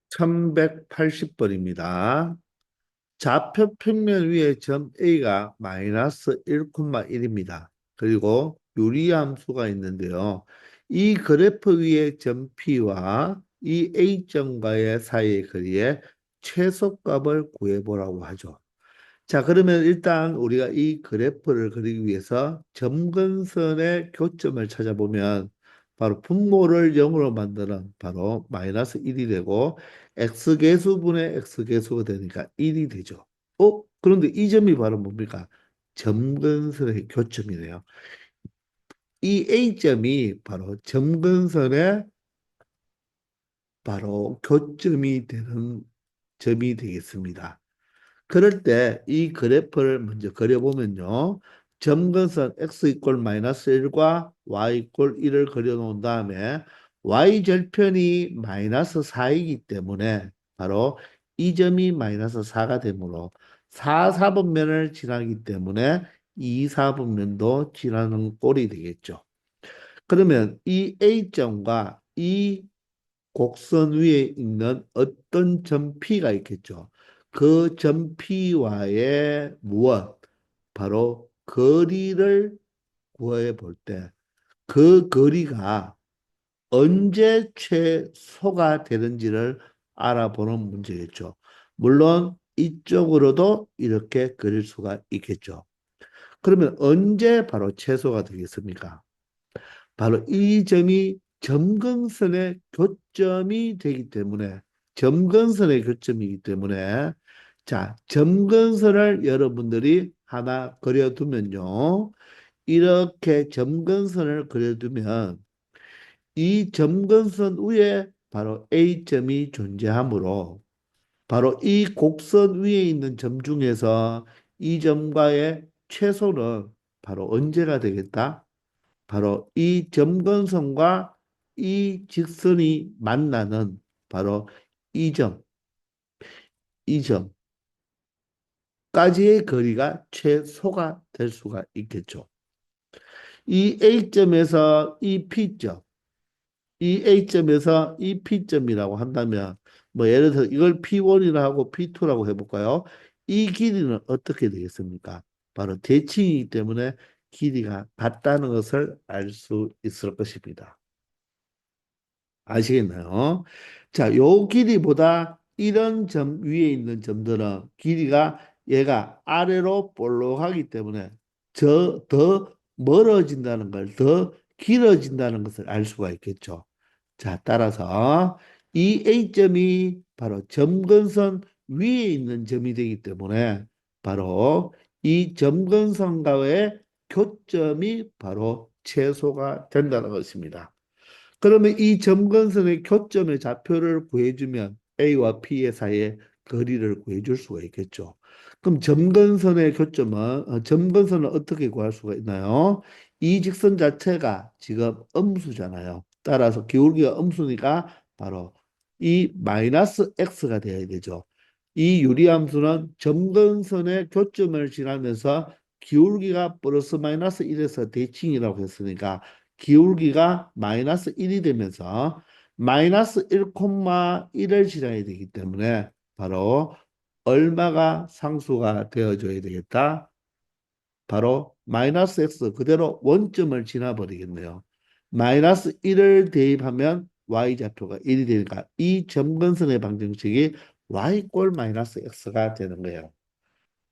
1180번입니다. 좌표 평면 위에 점 A가 마이너스 1,1입니다. 그리고 유리함수가 있는데요. 이 그래프 위에 점 P와 이 A점과의 사이의 거리의 최소값을 구해보라고 하죠. 자, 그러면 일단 우리가 이 그래프를 그리기 위해서 점근선의 교점을 찾아보면 바로 분모를 0으로 만드는 바로 마이너스 1이 되고 x계수분의 x계수가 되니까 1이 되죠. 그런데 이 점이 바로 뭡니까? 점근선의 교점이네요. 이 A점이 바로 점근선의 바로 교점이 되는 점이 되겠습니다. 그럴 때 이 그래프를 먼저 그려보면요. 점근선 x 이퀄 마이너스 1과 y 이퀄 1을 그려놓은 다음에 y 절편이 마이너스 4이기 때문에 바로 이 점이 마이너스 4가 되므로 4, 4분면을 지나기 때문에 2, 4분면도 지나는 꼴이 되겠죠. 그러면 이 A점과 이 곡선 위에 있는 어떤 점 P가 있겠죠. 그 점 P와의 무엇? 바로 거리를 구해 볼 때 그 거리가 언제 최소가 되는지를 알아보는 문제겠죠. 물론 이쪽으로도 이렇게 그릴 수가 있겠죠. 그러면 언제 바로 최소가 되겠습니까? 바로 이 점이 점근선의 교점이 되기 때문에 점근선의 교점이기 때문에 자, 점근선을 여러분들이 하나 그려두면요. 이렇게 점근선을 그려두면 이 점근선 위에 바로 A점이 존재하므로 바로 이 곡선 위에 있는 점 중에서 이 점과의 최소는 바로 언제가 되겠다? 바로 이 점근선과 이 직선이 만나는 바로 이 점, 이 점까지의 거리가 최소가 될 수가 있겠죠. 이 A점에서 이 P점, 이 A점에서 이 P점이라고 한다면 뭐 예를 들어 이걸 P1이라 하고 P2라고 해볼까요? 이 길이는 어떻게 되겠습니까? 바로 대칭이기 때문에 길이가 같다는 것을 알 수 있을 것입니다. 아시겠나요? 자, 요 길이보다 이런 점 위에 있는 점들은 길이가 얘가 아래로 볼록하기 때문에 더 멀어진다는 걸, 더 길어진다는 것을 알 수가 있겠죠. 자, 따라서 이 A점이 바로 점근선 위에 있는 점이 되기 때문에 바로 이 점근선과의 교점이 바로 최소가 된다는 것입니다. 그러면 이 점근선의 교점의 좌표를 구해주면 A와 P의 사이의 거리를 구해줄 수가 있겠죠. 그럼 점근선은 어떻게 구할 수가 있나요? 이 직선 자체가 지금 음수잖아요. 따라서 기울기가 음수니까 바로 이 마이너스 x가 돼야 되죠. 이 유리함수는 점근선의 교점을 지나면서 기울기가 플러스 마이너스 1에서 대칭이라고 했으니까 기울기가 마이너스 1이 되면서 마이너스 1,1을 지나야 되기 때문에 바로 얼마가 상수가 되어줘야 되겠다? 바로 마이너스 x 그대로 원점을 지나버리겠네요. 마이너스 1을 대입하면 y좌표가 1이 되니까 이 점근선의 방정식이 y꼴 마이너스 x가 되는 거예요.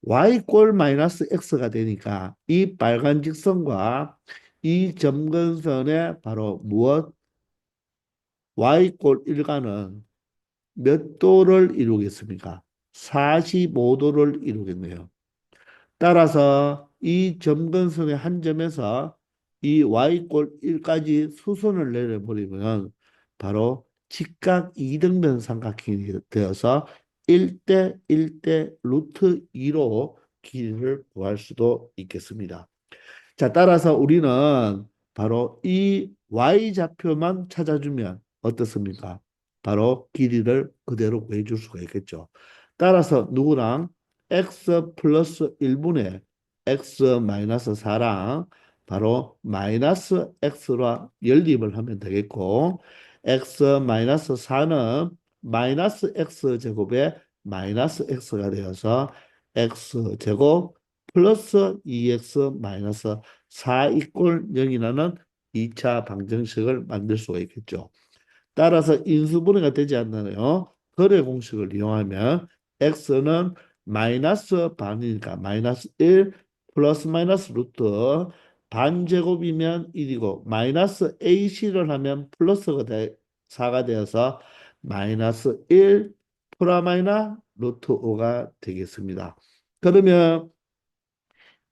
y꼴 마이너스 x가 되니까 이 빨간 직선과 이 점근선의 바로 무엇? y꼴 1과는 몇 도를 이루겠습니까? 45도를 이루겠네요. 따라서 이 점근선의 한 점에서 이 y꼴 1까지 수선을 내려버리면 바로 직각 이등변 삼각형이 되어서 1대 1대 루트 2로 길이를 구할 수도 있겠습니다. 자, 따라서 우리는 바로 이 y좌표만 찾아주면 어떻습니까? 바로 길이를 그대로 구해줄 수가 있겠죠. 따라서 누구랑 x 플러스 1분의 x 마이너스 4랑 바로 마이너스 x로 연립을 하면 되겠고 x 마이너스 4는 마이너스 x 제곱에 마이너스 x가 되어서 x 제곱 플러스 2x 마이너스 4 이꼴 0이라는 2차 방정식을 만들 수가 있겠죠. 따라서 인수분해가 되지 않나요? 거래 공식을 이용하면 x는 마이너스 반이니까 마이너스 1 플러스 마이너스 루트 반제곱이면 1이고 마이너스 ac를 하면 플러스가 4가 되어서 마이너스 1 프라마이나 루트 5가 되겠습니다. 그러면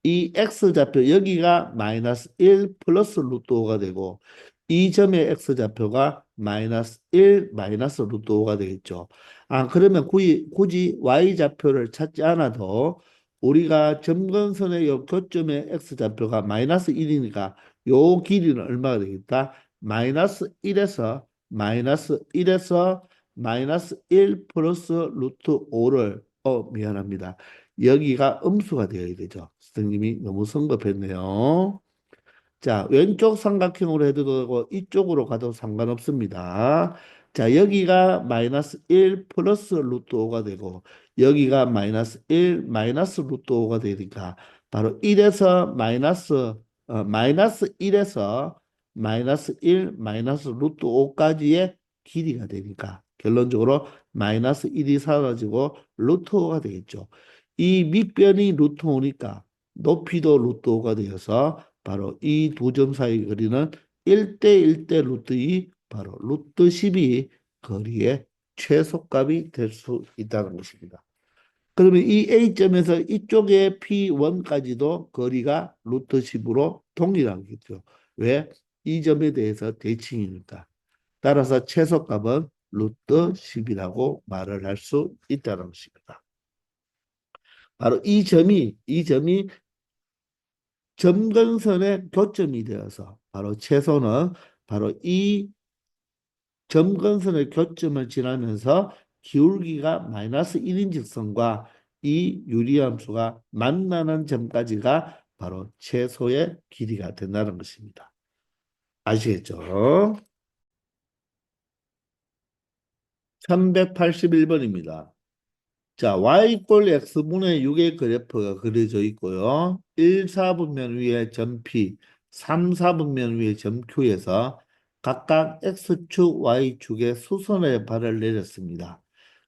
이 x좌표 여기가 마이너스 1 플러스 루트 5가 되고 이 점의 x좌표가 마이너스 1 마이너스 루트 5가 되겠죠. 아 그러면 굳이 y좌표를 찾지 않아도 우리가 점근선의 요 교점의 x좌표가 마이너스 1이니까 요 길이는 얼마가 되겠다? 마이너스 1 플러스 루트 5를 미안합니다. 여기가 음수가 되어야 되죠. 선생님이 너무 성급했네요. 자, 왼쪽 삼각형으로 해도 되고 이쪽으로 가도 상관없습니다. 자, 여기가 마이너스 1 플러스 루트 5가 되고 여기가 마이너스 1 마이너스 루트 5가 되니까 바로 1에서 마이너스 1에서 마이너스 1 마이너스 루트 5까지의 길이가 되니까 결론적으로 마이너스 1이 사라지고 루트 5가 되겠죠. 이 밑변이 루트 5니까 높이도 루트 5가 되어서 바로 이 두 점 사이 거리는 1대 1대 루트 2 바로 루트 10이 거리의 최소값이 될 수 있다는 것입니다. 그러면 이 A점에서 이쪽에 P1까지도 거리가 루트 10으로 동일하겠죠. 왜? 이 점에 대해서 대칭이니까. 따라서 최소값은 루트 10이라고 말을 할 수 있다는 것입니다. 바로 이 점이 점근선의 교점이 되어서 바로 채소는 바로 이 점근선의 교점을 지나면서 기울기가 마이너스 1인 직선과 이 유리함수가 만나는 점까지가 바로 채소의 길이가 된다는 것입니다. 아시겠죠? 381번입니다. 자, y = x분의 6의 그래프가 그려져 있고요. 1, 4분면 위에 점 P, 3, 4분면 위에 점 Q에서 각각 x축, y축의 수선의 발을 내렸습니다.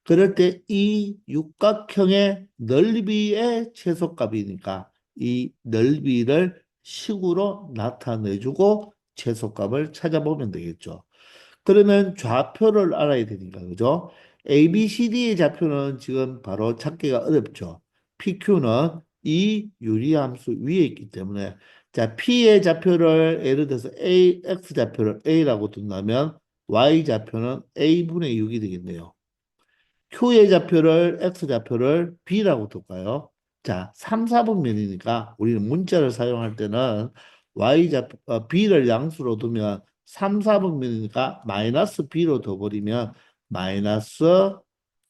그럴 때 이 육각형의 넓이의 최소값이니까 이 넓이를 식으로 나타내주고 최소값을 찾아보면 되겠죠. 그러면 좌표를 알아야 되니까, 그죠? ABCD의 좌표는 지금 바로 찾기가 어렵죠. PQ는 이 유리함수 위에 있기 때문에 자, P의 좌표를 예를 들어서 X 좌표를 A라고 둔다면 Y 좌표는 A분의 6이 되겠네요. Q의 좌표를 X 좌표를 B라고 둘까요? 자, 3, 4분면이니까 우리는 문자를 사용할 때는 B를 양수로 두면 3, 4분면이니까 마이너스 B로 둬버리면 마이너스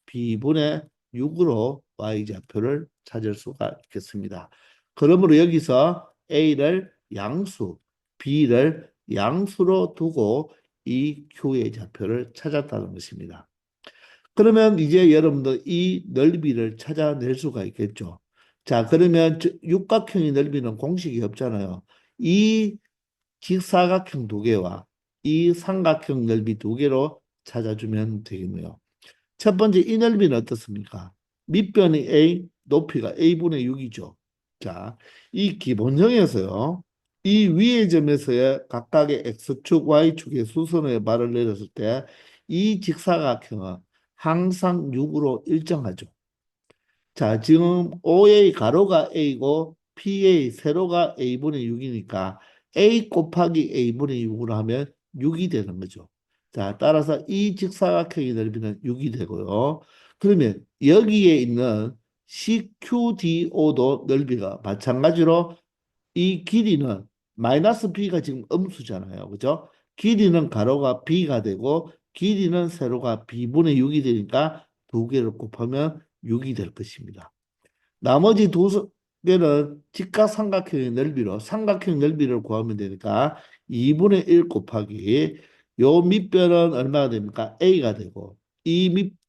B분의 6으로 Y좌표를 찾을 수가 있겠습니다. 그러므로 여기서 A를 양수, B를 양수로 두고 이 Q의 좌표를 찾았다는 것입니다. 그러면 이제 여러분들 이 넓이를 찾아낼 수가 있겠죠. 자, 그러면 육각형의 넓이는 공식이 없잖아요. 이 직사각형 두 개와 이 삼각형 넓이 두 개로 찾아주면 되겠네요. 첫 번째 이 넓이는 어떻습니까? 밑변이 A, 높이가 A분의 6이죠. 자, 이 기본형에서요. 이 위의 점에서의 각각의 X축, Y축의 수선의 발을 내렸을 때 이 직사각형은 항상 6으로 일정하죠. 자, 지금 OA 가로가 A고 PA 세로가 A분의 6이니까 A 곱하기 A분의 6으로 하면 6이 되는 거죠. 자, 따라서 이 직사각형의 넓이는 6이 되고요. 그러면 여기에 있는 CQDO도 넓이가 마찬가지로 이 길이는 마이너스 B가 지금 음수잖아요. 그죠? 길이는 가로가 B가 되고 길이는 세로가 B분의 6이 되니까 두 개를 곱하면 6이 될 것입니다. 나머지 두 개는 직각삼각형의 넓이로 삼각형 넓이를 구하면 되니까 2분의 1 곱하기 요 밑변은 얼마가 됩니까? A가 되고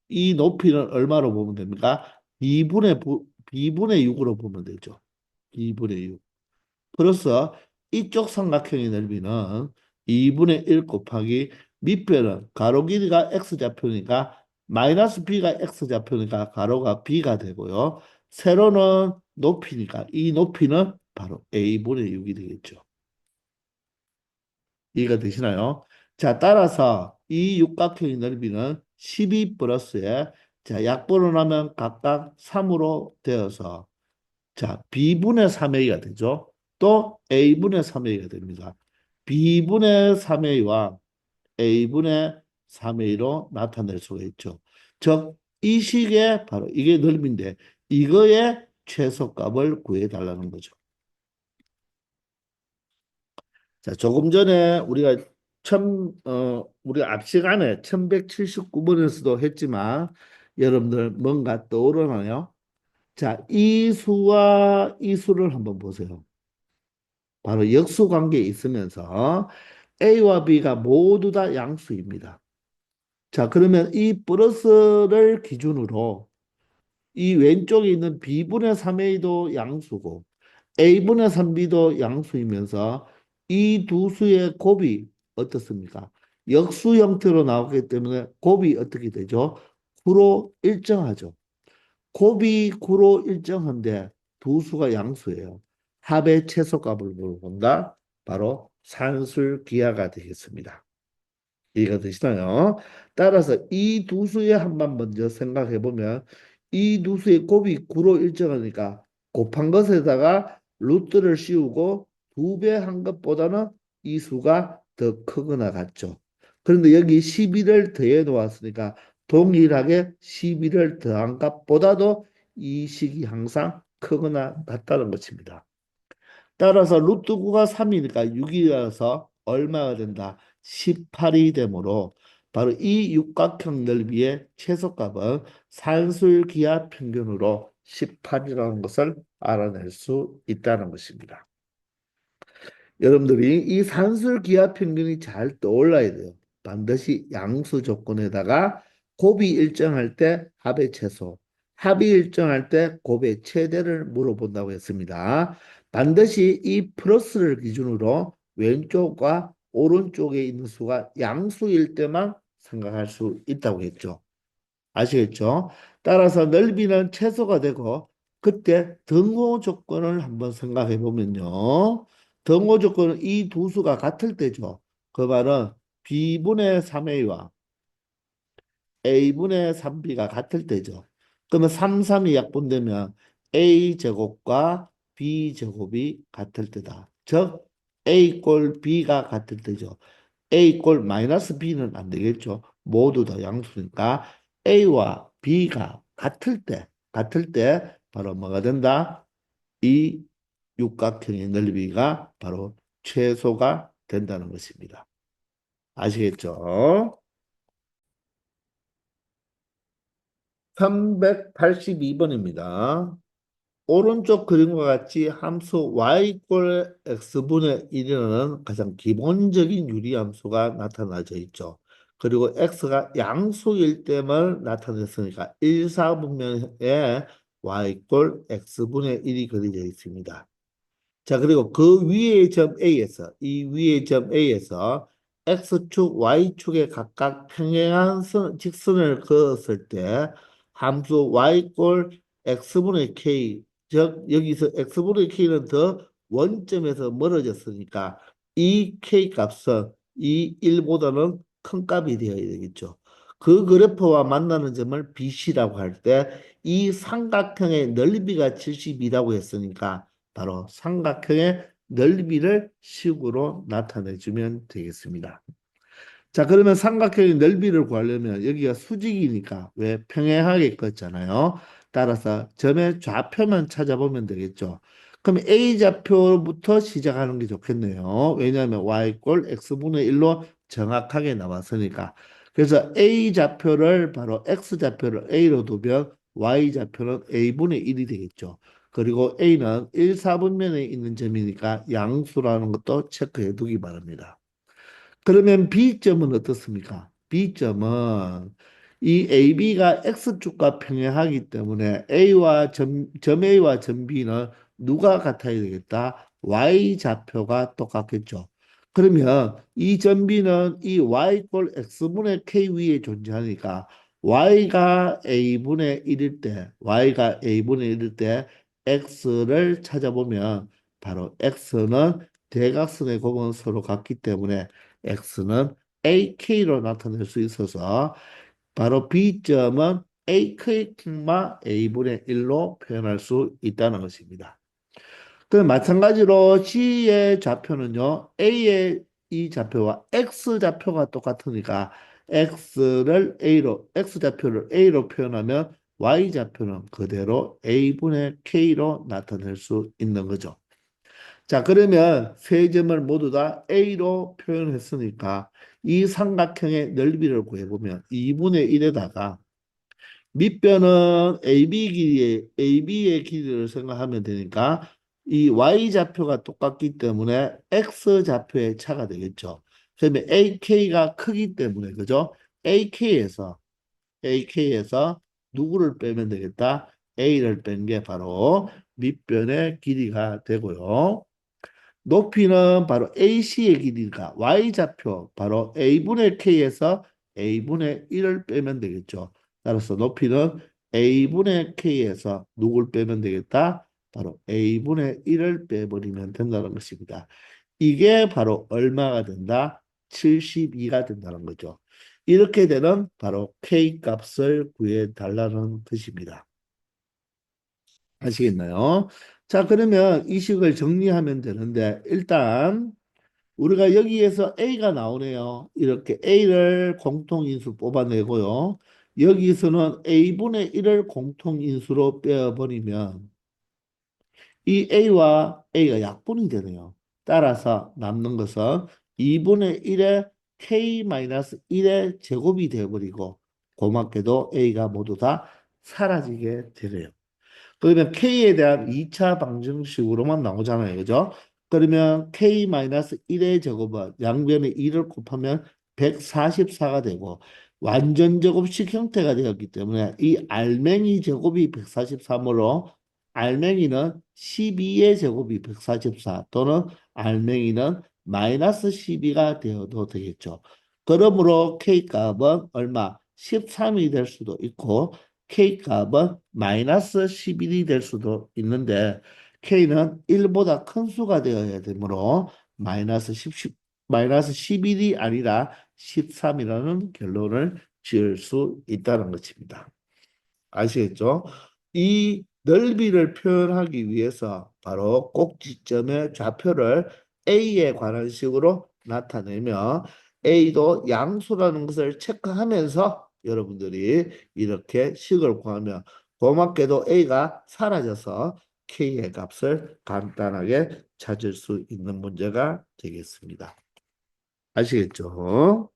이 높이는 얼마로 보면 됩니까? B분의 6으로 보면 되죠. B분의 6. 플러스 이쪽 삼각형의 넓이는 2분의 1 곱하기 밑변은 가로 길이가 x좌표니까 마이너스 b가 x좌표니까 가로가 b가 되고요. 세로는 높이니까 이 높이는 바로 a분의 6이 되겠죠. 이해가 되시나요? 자, 따라서 이 육각형의 넓이는 12 플러스에 자, 약분을 하면 각각 3으로 되어서 자, B분의 3A가 되죠. 또 A분의 3A가 됩니다. B분의 3A와 A분의 3A로 나타낼 수가 있죠. 즉, 이 식의 바로 이게 넓이인데 이거의 최소값을 구해달라는 거죠. 자, 조금 전에 우리가 앞 시간에 1179번에서도 했지만 여러분들 뭔가 떠오르나요? 자, 이 수와 이 수를 한번 보세요. 바로 역수 관계에 있으면서 A와 B가 모두 다 양수입니다. 자, 그러면 이 플러스를 기준으로 이 왼쪽에 있는 B분의 3A도 양수고 A분의 3B도 양수이면서 이 두 수의 곱이 어떻습니까? 역수 형태로 나오기 때문에 곱이 어떻게 되죠? 9로 일정하죠. 곱이 9로 일정한데 두 수가 양수예요. 합의 최소값을 물어본다. 바로 산술기하가 되겠습니다. 이해가 되시나요? 따라서 이 두 수의 합만 먼저 생각해 보면 이 두 수의 곱이 9로 일정하니까 곱한 것에다가 루트를 씌우고 두 배 한 것보다는 이 수가 더 크거나 같죠. 그런데 여기 12를 더해 놓았으니까 동일하게 12를 더한 값보다도 이 식이 항상 크거나 같다는 것입니다. 따라서 루트 9가 3이니까 6이라서 얼마가 된다? 18이 되므로 바로 이 육각형 넓이의 최소값은 산술기하 평균으로 18이라는 것을 알아낼 수 있다는 것입니다. 여러분들이 이 산술 기하 평균이 잘 떠올라야 돼요. 반드시 양수 조건에다가 곱이 일정할 때 합의 최소, 합이 일정할 때 곱의 최대를 물어본다고 했습니다. 반드시 이 플러스를 기준으로 왼쪽과 오른쪽에 있는 수가 양수일 때만 생각할 수 있다고 했죠. 아시겠죠? 따라서 넓이는 최소가 되고 그때 등호 조건을 한번 생각해 보면요. 등호 조건은 이 두 수가 같을 때죠. 그 말은 B분의 3A와 A분의 3B가 같을 때죠. 그러면 3, 3이 약분되면 A제곱과 B제곱이 같을 때다. 즉 A 꼴 B가 같을 때죠. A 꼴 마이너스 B는 안 되겠죠. 모두 다 양수니까 A와 B가 같을 때 바로 뭐가 된다? 이 육각형의 넓이가 바로 최소가 된다는 것입니다. 아시겠죠? 382번입니다. 오른쪽 그림과 같이 함수 y 꼴 x분의 1이라는 가장 기본적인 유리함수가 나타나져 있죠. 그리고 x가 양수일 때만 나타냈으니까 1, 4분면에 y 꼴 x분의 1이 그려져 있습니다. 자, 그리고 그 위의 점 A에서, 이 위의 점 A에서 X축, Y축에 각각 평행한 직선을 그었을 때 함수 Y꼴 X분의 K, 즉, 여기서 X분의 K는 더 원점에서 멀어졌으니까 이 K 값은 이 1보다는 큰 값이 되어야 되겠죠. 그 그래프와 만나는 점을 BC라고 할 때 이 삼각형의 넓이가 70이라고 했으니까 바로 삼각형의 넓이를 식으로 나타내 주면 되겠습니다. 자, 그러면 삼각형의 넓이를 구하려면 여기가 수직이니까 왜 평행하게 껐잖아요. 따라서 점의 좌표만 찾아보면 되겠죠. 그럼 A좌표부터 시작하는 게 좋겠네요. 왜냐하면 Y꼴 X분의 1로 정확하게 나왔으니까. 그래서 A좌표를 바로 X좌표를 A로 두면 Y좌표는 A분의 1이 되겠죠. 그리고 A는 1, 4분면에 있는 점이니까 양수라는 것도 체크해 두기 바랍니다. 그러면 B점은 어떻습니까? B점은 이 AB가 X축과 평행하기 때문에 A와 점 A와 점 B는 누가 같아야 되겠다? Y좌표가 똑같겠죠. 그러면 이 점 B는 이 Y 꼴 X분의 K 위에 존재하니까 Y가 A분의 1일 때 X를 찾아보면 바로 X는 대각선의 곱은 서로 같기 때문에 X는 AK로 나타낼 수 있어서 바로 B점은 AK, A분의 1로 표현할 수 있다는 것입니다. 그 마찬가지로 G의 좌표는요, A의 이 좌표와 X좌표가 똑같으니까 X좌표를 A로 표현하면 Y좌표는 그대로 A분의 K로 나타낼 수 있는 거죠. 자, 그러면 세 점을 모두 다 A로 표현했으니까 이 삼각형의 넓이를 구해보면 2분의 1에다가 밑변은 AB의 길이를 생각하면 되니까 이 Y좌표가 똑같기 때문에 X좌표의 차가 되겠죠. 그러면 AK가 크기 때문에, 그죠? AK에서 누구를 빼면 되겠다? A를 뺀 게 바로 밑변의 길이가 되고요. 높이는 바로 AC의 길이가 Y좌표 바로 A분의 K에서 A분의 1을 빼면 되겠죠. 따라서 높이는 A분의 K에서 누굴 빼면 되겠다? 바로 A분의 1을 빼버리면 된다는 것입니다. 이게 바로 얼마가 된다? 72가 된다는 거죠. 이렇게 되는 바로 K 값을 구해달라는 뜻입니다. 아시겠나요? 자, 그러면 이 식을 정리하면 되는데, 일단, 우리가 여기에서 A가 나오네요. 이렇게 A를 공통인수 뽑아내고요. 여기서는 A분의 1을 공통인수로 빼어버리면, 이 A와 A가 약분이 되네요. 따라서 남는 것은 2분의 1의 K-1의 제곱이 되어버리고, 고맙게도 A가 모두 다 사라지게 되네요. 그러면 K에 대한 2차 방정식으로만 나오잖아요. 그죠? 그러면 K-1의 제곱은 양변에 2를 곱하면 144가 되고 완전 제곱식 형태가 되었기 때문에 이 알맹이 제곱이 143으로 알맹이는 12의 제곱이 144 또는 알맹이는 마이너스 12가 되어도 되겠죠. 그러므로 K값은 얼마? 13이 될 수도 있고 K값은 마이너스 11이 될 수도 있는데 K는 1보다 큰 수가 되어야 되므로 마이너스 11이 아니라 13이라는 결론을 지을 수 있다는 것입니다. 아시겠죠? 이 넓이를 표현하기 위해서 바로 꼭지점의 좌표를 A에 관한 식으로 나타내며 A도 양수라는 것을 체크하면서 여러분들이 이렇게 식을 구하면 고맙게도 A가 사라져서 K의 값을 간단하게 찾을 수 있는 문제가 되겠습니다. 아시겠죠?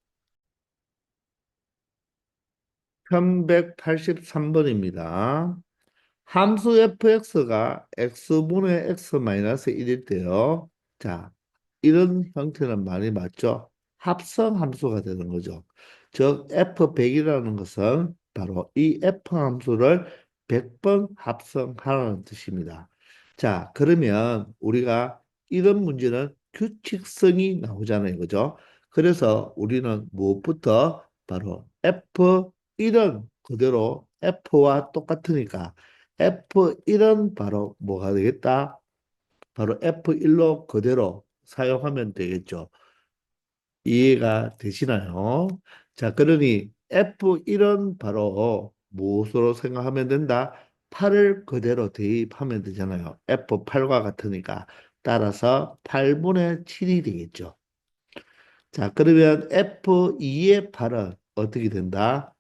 1183번입니다. 함수 fx가 x분의 x-1일 때요. 자, 이런 형태는 많이 맞죠? 합성 함수가 되는 거죠. 즉, f100이라는 것은 바로 이 f 함수를 100번 합성하라는 뜻입니다. 자, 그러면 우리가 이런 문제는 규칙성이 나오잖아요. 그죠? 그래서 우리는 무엇부터 바로 f1은 그대로 f와 똑같으니까 F1은 바로 뭐가 되겠다? 바로 F1로 그대로 사용하면 되겠죠. 이해가 되시나요? 자, 그러니 F1은 바로 무엇으로 생각하면 된다? 8을 그대로 대입하면 되잖아요. F8과 같으니까. 따라서 8분의 7이 되겠죠. 자, 그러면 F2의 8은 어떻게 된다?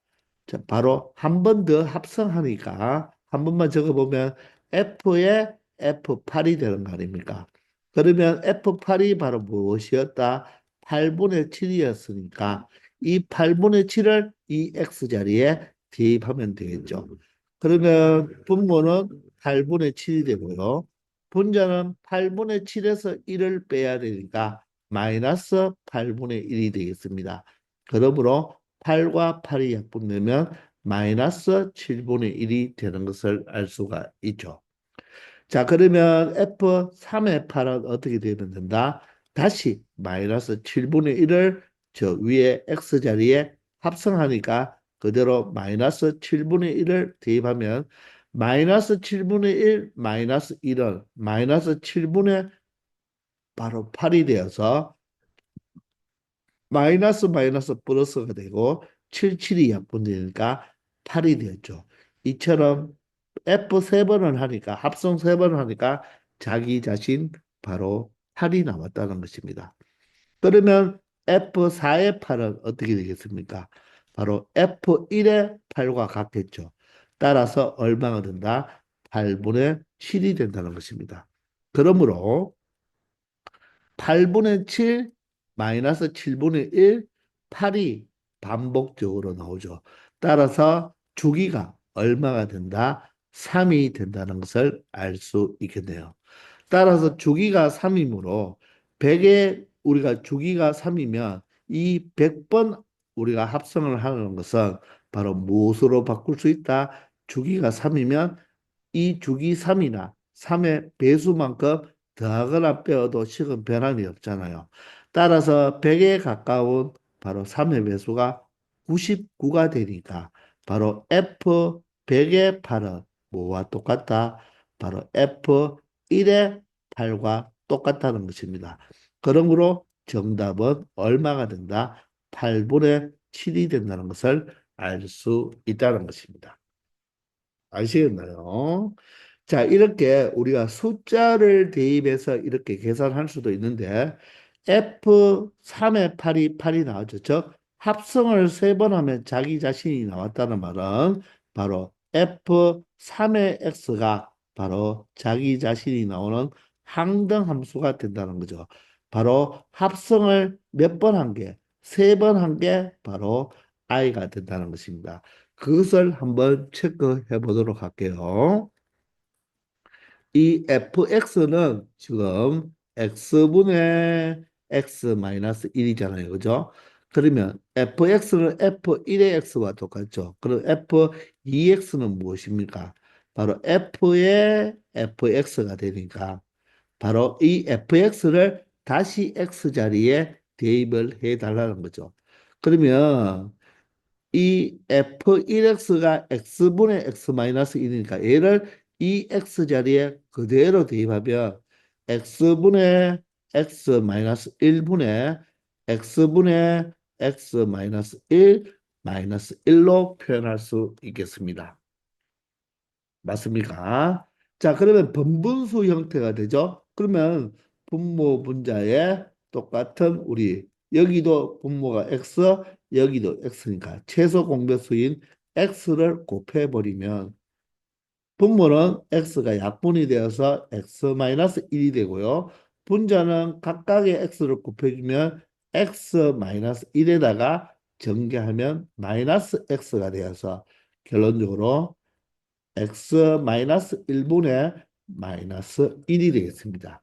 자, 바로 한 번 더 합성하니까 한 번만 적어보면 F의 F8이 되는 거 아닙니까? 그러면 F8이 바로 무엇이었다? 8분의 7이었으니까 이 8분의 7을 이 X자리에 대입하면 되겠죠. 그러면 분모는 8분의 7이 되고요. 분자는 8분의 7에서 1을 빼야 되니까 마이너스 8분의 1이 되겠습니다. 그러므로 8과 8이 약분되면 마이너스 7분의 1이 되는 것을 알 수가 있죠. 자, 그러면 F3의 8은 어떻게 되면 된다? 다시 마이너스 7분의 1을 저 위에 X자리에 합성하니까 그대로 마이너스 7분의 1을 대입하면 마이너스 7분의 1 마이너스 1은 마이너스 7분의 바로 8이 되어서 마이너스 마이너스 플러스가 되고 77이 약분되니까 8이 되었죠. 이처럼 F 세 번을 하니까 합성 세 번을 하니까 자기 자신 바로 8이 나왔다는 것입니다. 그러면 F4의 8은 어떻게 되겠습니까? 바로 F1의 8과 같겠죠. 따라서 얼마가 된다? 8분의 7이 된다는 것입니다. 그러므로 8분의 7 마이너스 7분의 1, 8이 반복적으로 나오죠. 따라서 주기가 얼마가 된다? 3이 된다는 것을 알 수 있겠네요. 따라서 주기가 3이므로 100에 우리가 주기가 3이면 이 100번 우리가 합성을 하는 것은 바로 무엇으로 바꿀 수 있다? 주기가 3이면 이 주기 3이나 3의 배수만큼 더하거나 빼어도 식은 변함이 없잖아요. 따라서 100에 가까운 바로 3의 배수가 99가 되니까 바로 F 100의 8은 뭐와 똑같다? 바로 F 1의 8과 똑같다는 것입니다. 그러므로 정답은 얼마가 된다? 8분의 7이 된다는 것을 알 수 있다는 것입니다. 아시겠나요? 자, 이렇게 우리가 숫자를 대입해서 이렇게 계산할 수도 있는데 F3의 8이 나왔죠. 즉, 합성을 세 번 하면 자기 자신이 나왔다는 말은 바로 F3의 X가 바로 자기 자신이 나오는 항등 함수가 된다는 거죠. 바로 합성을 몇 번 한 게, 세 번 한 게 바로 I가 된다는 것입니다. 그것을 한번 체크해 보도록 할게요. 이 fx는 지금 x분의 x 마이너스 1이잖아요. 그죠? 그러면 fx는 f1의 x와 똑같죠. 그럼 f2x는 무엇입니까? 바로 f의 fx가 되니까 바로 이 fx를 다시 x자리에 대입을 해 달라는 거죠. 그러면 이 f1x가 x분의 x-1이니까 얘를 이 x 자리에 그대로 대입하면 x분의 x-1분의 x분의 x-1 1로 표현할 수 있겠습니다. 맞습니까? 자, 그러면 번분수 형태가 되죠? 그러면 분모 분자에 똑같은 우리 여기도 분모가 x, 여기도 x니까 최소 공배수인 x를 곱해버리면 분모는 x가 약분이 되어서 x-1이 되고요. 분자는 각각의 x를 곱해주면 x-1에다가 전개하면 마이너스 x가 되어서 결론적으로 x-1분의 마이너스 1이 되겠습니다.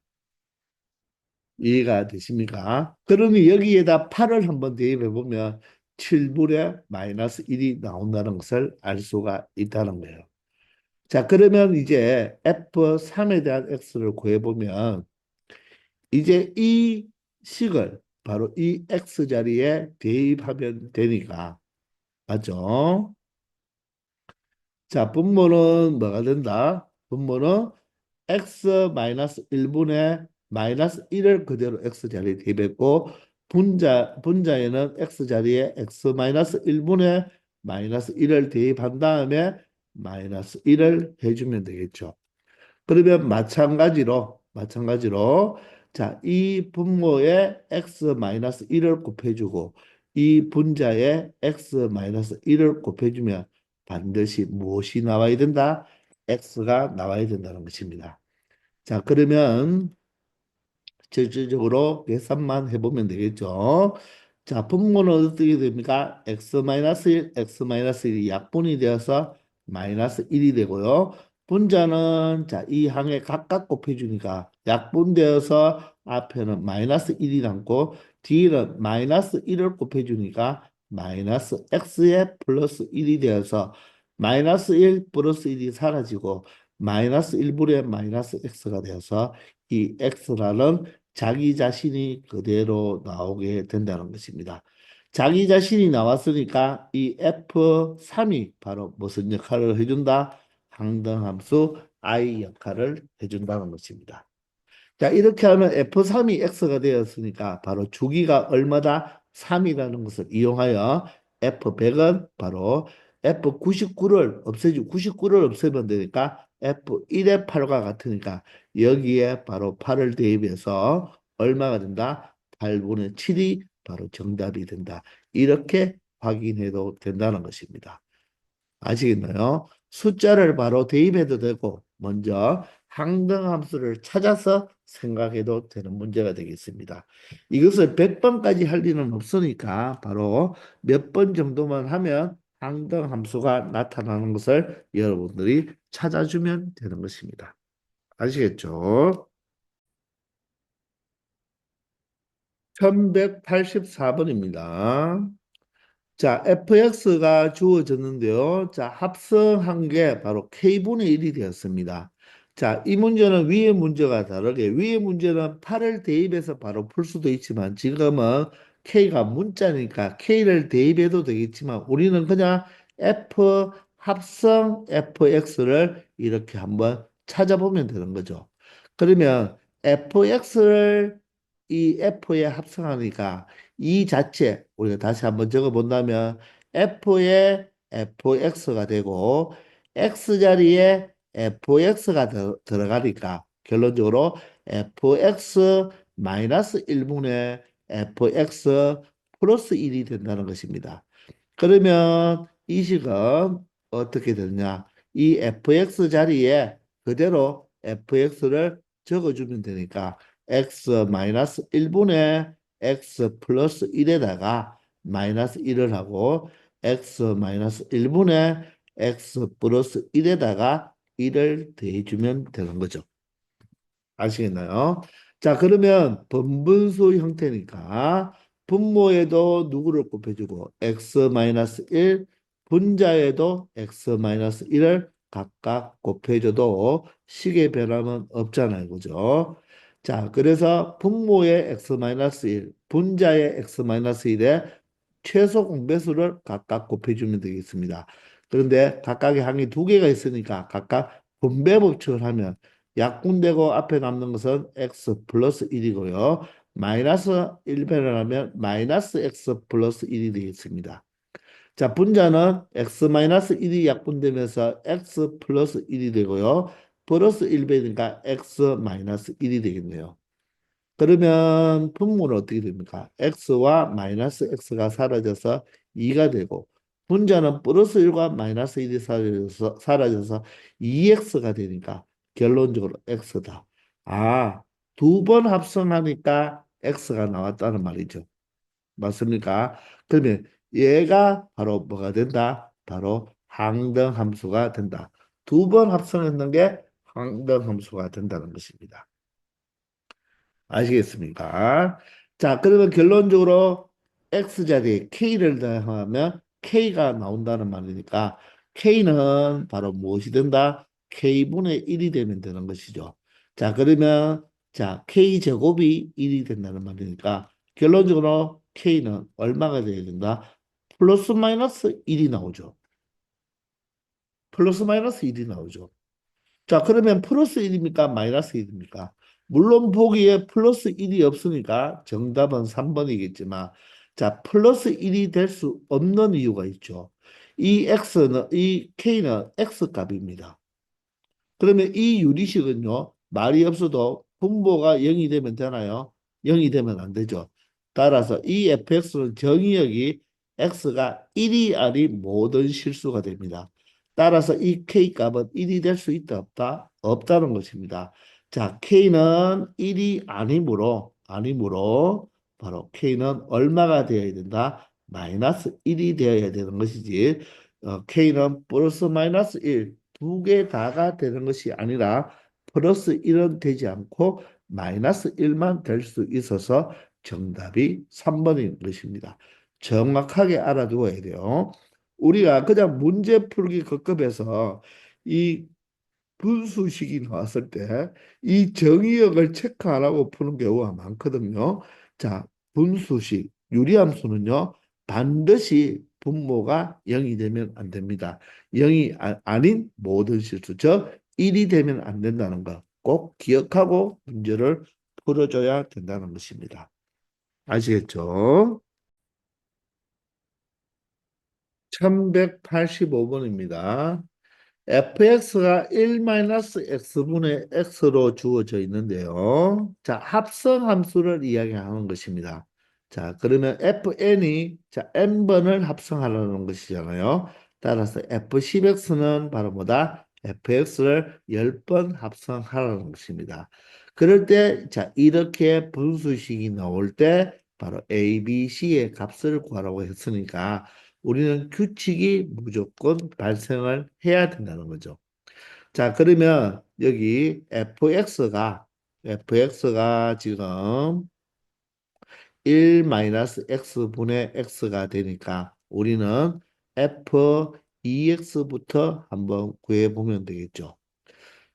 이해가 되십니까? 그러면 여기에다 8을 한번 대입해 보면 7분의 마이너스 1이 나온다는 것을 알 수가 있다는 거예요. 자, 그러면 이제 F3에 대한 x를 구해보면 이제 이 식을 바로 이 x 자리에 대입하면 되니까 맞죠? 자, 분모는 뭐가 된다? 분모는 x-1분의 마이너스 1을 그대로 x자리에 대입했고 분자에는 x자리에 x-1분의 마이너스 1을 대입한 다음에 마이너스 1을 해주면 되겠죠. 그러면 마찬가지로 자, 이 분모에 x-1을 곱해주고 이 분자에 x-1을 곱해주면 반드시 무엇이 나와야 된다? x가 나와야 된다는 것입니다. 자, 그러면 실질적으로 계산만 해보면 되겠죠. 자, 분모는 어떻게 됩니까? x-1, x-1이 약분이 되어서 마이너스 1이 되고요. 분자는 자, 이 항에 각각 곱해주니까 약분되어서 앞에는 마이너스 1이 남고 뒤에는 마이너스 1을 곱해주니까 마이너스 x에 플러스 1이 되어서 마이너스 1 플러스 1이 사라지고 마이너스 1분의 마이너스 x가 되어서 이 x라는 자기 자신이 그대로 나오게 된다는 것입니다. 자기 자신이 나왔으니까 이 F3이 바로 무슨 역할을 해준다? 항등함수 I 역할을 해준다는 것입니다. 자, 이렇게 하면 F3이 X가 되었으니까 바로 주기가 얼마다? 3이라는 것을 이용하여 F100은 바로 F99를 없애주, 99를 없애면 되니까 F1의 8과 같으니까 여기에 바로 8을 대입해서 얼마가 된다? 8분의 7이 바로 정답이 된다. 이렇게 확인해도 된다는 것입니다. 아시겠나요? 숫자를 바로 대입해도 되고 먼저 항등함수를 찾아서 생각해도 되는 문제가 되겠습니다. 이것을 100번까지 할 일은 없으니까 바로 몇 번 정도만 하면 항등함수가 나타나는 것을 여러분들이 찾아주면 되는 것입니다. 아시겠죠? 1184번입니다. 자, fx가 주어졌는데요. 자, 합성한 게 바로 k분의 1이 되었습니다. 자, 이 문제는 위의 문제가 다르게 위의 문제는 8을 대입해서 바로 풀 수도 있지만 지금은 k가 문자니까 k를 대입해도 되겠지만 우리는 그냥 f 합성 fx를 이렇게 한번 찾아보면 되는 거죠. 그러면 fx를 이 f에 합성하니까 이 자체 우리가 다시 한번 적어 본다면 f에 fx가 되고 x 자리에 fx가 들어가니까 결론적으로 fx 마이너스 1분의 fx 플러스 1이 된다는 것입니다. 그러면 이 식은 어떻게 되느냐? 이 fx 자리에 그대로 fx를 적어주면 되니까 x 마이너스 1분의 x 플러스 1에다가 마이너스 1을 하고 x 마이너스 1분의 x 플러스 1에다가 1을 더해주면 되는 거죠. 아시겠나요? 자, 그러면 번분수 형태니까 분모에도 누구를 곱해주고 x-1, 분자에도 x-1을 각각 곱해줘도 식의 변함은 없잖아요. 그죠? 자, 그래서 분모의 x-1, 분자의 x-1에 최소 공배수를 각각 곱해주면 되겠습니다. 그런데 각각의 항이 두 개가 있으니까 각각 분배 법칙을 하면 약분되고 앞에 남는 것은 x 플러스 1이고요. 마이너스 1배를 하면 마이너스 x 플러스 1이 되겠습니다. 자, 분자는 x 마이너스 1이 약분되면서 x 플러스 1이 되고요. 플러스 1배니까 x 마이너스 1이 되겠네요. 그러면 분모는 어떻게 됩니까? x와 마이너스 x가 사라져서 2가 되고 분자는 플러스 1과 마이너스 1이 사라져서 2x가 되니까 결론적으로 x다. 아, 두 번 합성하니까 x가 나왔다는 말이죠. 맞습니까? 그러면 얘가 바로 뭐가 된다? 바로 항등함수가 된다. 두 번 합성했는 게 항등함수가 된다는 것입니다. 아시겠습니까? 자, 그러면 결론적으로 x자리에 k를 더하면 k가 나온다는 말이니까 k는 바로 무엇이 된다? k분의 1이 되면 되는 것이죠. 자, 그러면 자, k제곱이 1이 된다는 말이니까 결론적으로 k는 얼마가 되어야 된다? 플러스 마이너스 1이 나오죠. 플러스 마이너스 1이 나오죠. 자, 그러면 플러스 1입니까? 마이너스 1입니까? 물론 보기에 플러스 1이 없으니까 정답은 3번이겠지만, 자, 플러스 1이 될 수 없는 이유가 있죠. 이 K는 X 값입니다. 그러면 이 유리식은요, 말이 없어도 분모가 0이 되면 되나요? 0이 되면 안 되죠. 따라서 이 fx는 정의역이 x가 1이 아닌 모든 실수가 됩니다. 따라서 이 k값은 1이 될 수 있다 없다? 없다는 것입니다. 자, k는 1이 아니므로 바로 k는 얼마가 되어야 된다? 마이너스 1이 되어야 되는 것이지. k는 플러스 마이너스 1 두 개 다가 되는 것이 아니라 플러스 1은 되지 않고 마이너스 1만 될 수 있어서 정답이 3번인 것입니다. 정확하게 알아두어야 돼요. 우리가 그냥 문제 풀기 급급해서 이 분수식이 나왔을 때 이 정의역을 체크 안 하고 푸는 경우가 많거든요. 자, 분수식, 유리함수는요, 반드시 분모가 0이 되면 안 됩니다. 0이 아닌 모든 실수, 즉 1이 되면 안 된다는 거 꼭 기억하고 문제를 풀어줘야 된다는 것입니다. 아시겠죠? 1185번입니다. fx가 1-x분의 x로 주어져 있는데요. 자, 합성함수를 이야기하는 것입니다. 자, 그러면 fn이 자, n번을 합성하라는 것이잖아요. 따라서 f10x는 바로 뭐다? fx를 10번 합성하라는 것입니다. 그럴 때, 자, 이렇게 분수식이 나올 때 바로 a, b, c의 값을 구하라고 했으니까 우리는 규칙이 무조건 발생을 해야 된다는 거죠. 자, 그러면 여기 fx가 지금 1-x분의 x가 되니까 우리는 f2x부터 한번 구해보면 되겠죠.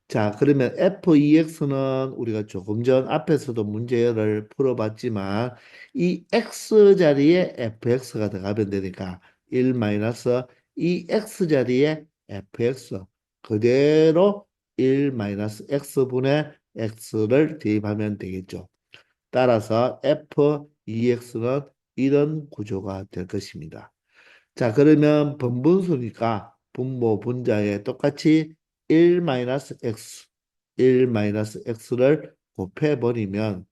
자, 그러면 F2X는 우리가 조금 전 앞에서도 문제를 풀어봤지만 이 X 자리에 FX가 들어가면 되니까 1-이 X 자리에 FX 그대로 1-X분의 X를 대입하면 되겠죠. 따라서 F2X는 이런 구조가 될 것입니다. 자, 그러면 번분수니까 분모 분자에 똑같이 1-x, 1-x를 곱해버리면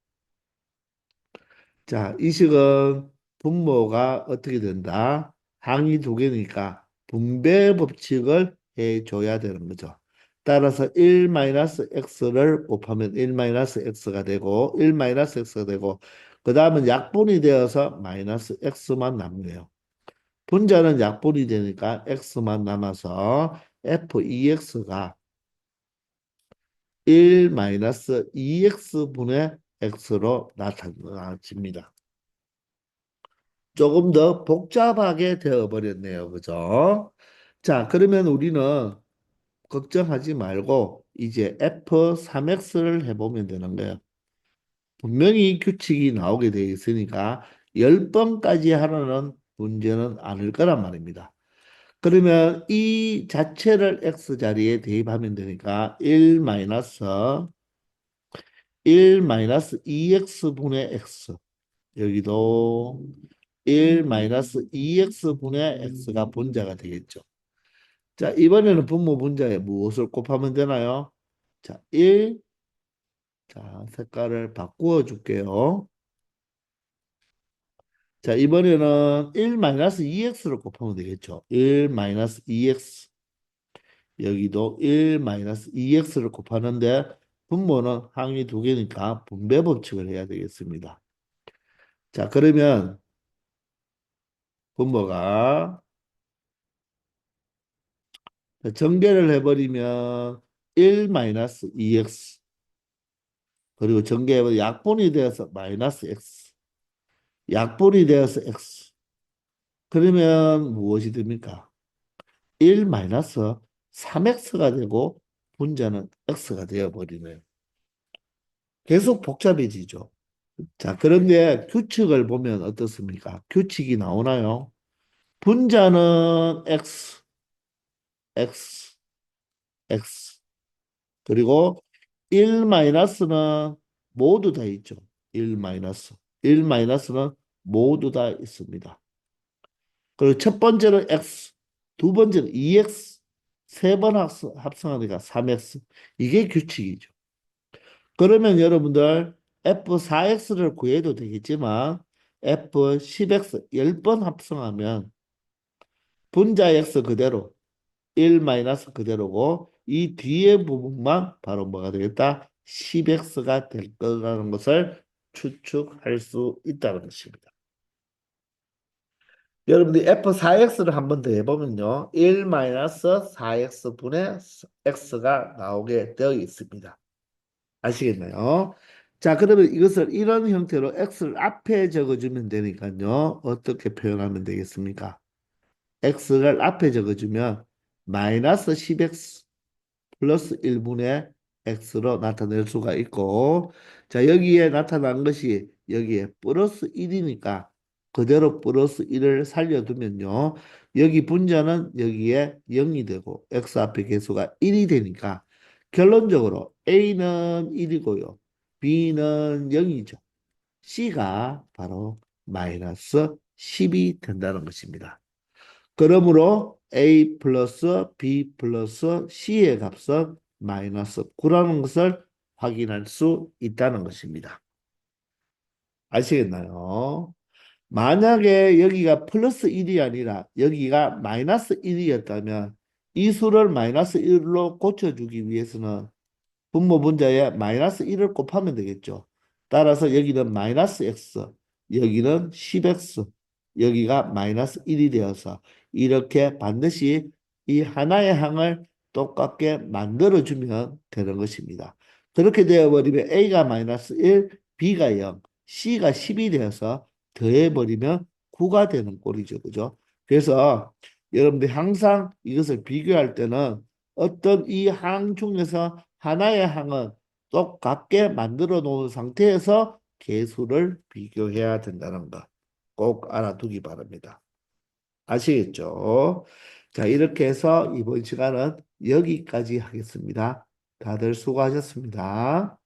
자, 이 식은 분모가 어떻게 된다? 항이 두 개니까 분배 법칙을 해줘야 되는 거죠. 따라서 1-x를 곱하면 1-x가 되고 1-x가 되고 그 다음은 약분이 되어서 마이너스 x만 남네요. 분자는 약분이 되니까 x만 남아서 f2x가 1-2x분의 x로 나타집니다. 조금 더 복잡하게 되어버렸네요. 그죠? 자, 그러면 우리는 걱정하지 말고 이제 f3x를 해보면 되는 거예요. 분명히 규칙이 나오게 되어 있으니까 10번까지 하라는 문제는 아닐 거란 말입니다. 그러면 이 자체를 x 자리에 대입하면 되니까 1-2x분의 x 여기도 1-2x분의 x가 분자가 되겠죠. 자, 이번에는 분모 분자에 무엇을 곱하면 되나요? 자, 1, 자, 색깔을 바꾸어 줄게요. 자, 이번에는 1-2x를 곱하면 되겠죠. 1-2x 여기도 1-2x를 곱하는데 분모는 항이 두 개니까 분배 법칙을 해야 되겠습니다. 자, 그러면 분모가 전개를 해버리면 1-2x 그리고 전개해버리면 약분이 되어서 마이너스 x 약분이 되어서 x 그러면 무엇이 됩니까? 1-3x가 되고 분자는 x가 되어버리네요. 계속 복잡해지죠. 자, 그런데 규칙을 보면 어떻습니까? 규칙이 나오나요? 분자는 x, x, x. 그리고 1-는 모두 다 있죠. 1 마이너스. 1-는 모두 다 있습니다. 그리고 첫 번째는 x, 두 번째는 2x, 세 번 합성하니까 3x. 이게 규칙이죠. 그러면 여러분들 F4X를 구해도 되겠지만 F10X 10번 합성하면 분자 X 그대로 1- 그대로고 이 뒤에 부분만 바로 뭐가 되겠다? 10X가 될 거라는 것을 추측할 수 있다는 것입니다. 여러분들 F4X를 한 번 더 해보면요. 1-4X분의 X가 나오게 되어 있습니다. 아시겠나요? 자, 그러면 이것을 이런 형태로 x를 앞에 적어주면 되니까요. 어떻게 표현하면 되겠습니까? x를 앞에 적어주면 마이너스 10x 플러스 1분의 x로 나타낼 수가 있고, 자, 여기에 나타난 것이 여기에 플러스 1이니까 그대로 플러스 1을 살려두면요. 여기 분자는 여기에 0이 되고 x 앞에 개수가 1이 되니까 결론적으로 a는 1이고요. b는 0이죠. c가 바로 마이너스 10이 된다는 것입니다. 그러므로 A 플러스 B 플러스 C의 값은 마이너스 9라는 것을 확인할 수 있다는 것입니다. 아시겠나요? 만약에 여기가 플러스 1이 아니라 여기가 마이너스 1이었다면 이 수를 마이너스 1로 고쳐주기 위해서는 분모 분자에 마이너스 1을 곱하면 되겠죠. 따라서 여기는 마이너스 x, 여기는 10x, 여기가 마이너스 1이 되어서 이렇게 반드시 이 하나의 항을 똑같게 만들어주면 되는 것입니다. 그렇게 되어버리면 a가 마이너스 1, b가 0, c가 10이 되어서 더해버리면 9가 되는 꼴이죠. 그죠? 그래서 여러분들 항상 이것을 비교할 때는 어떤 이 항 중에서 하나의 항은 똑같게 만들어 놓은 상태에서 개수를 비교해야 된다는 거 꼭 알아두기 바랍니다. 아시겠죠? 자, 이렇게 해서 이번 시간은 여기까지 하겠습니다. 다들 수고하셨습니다.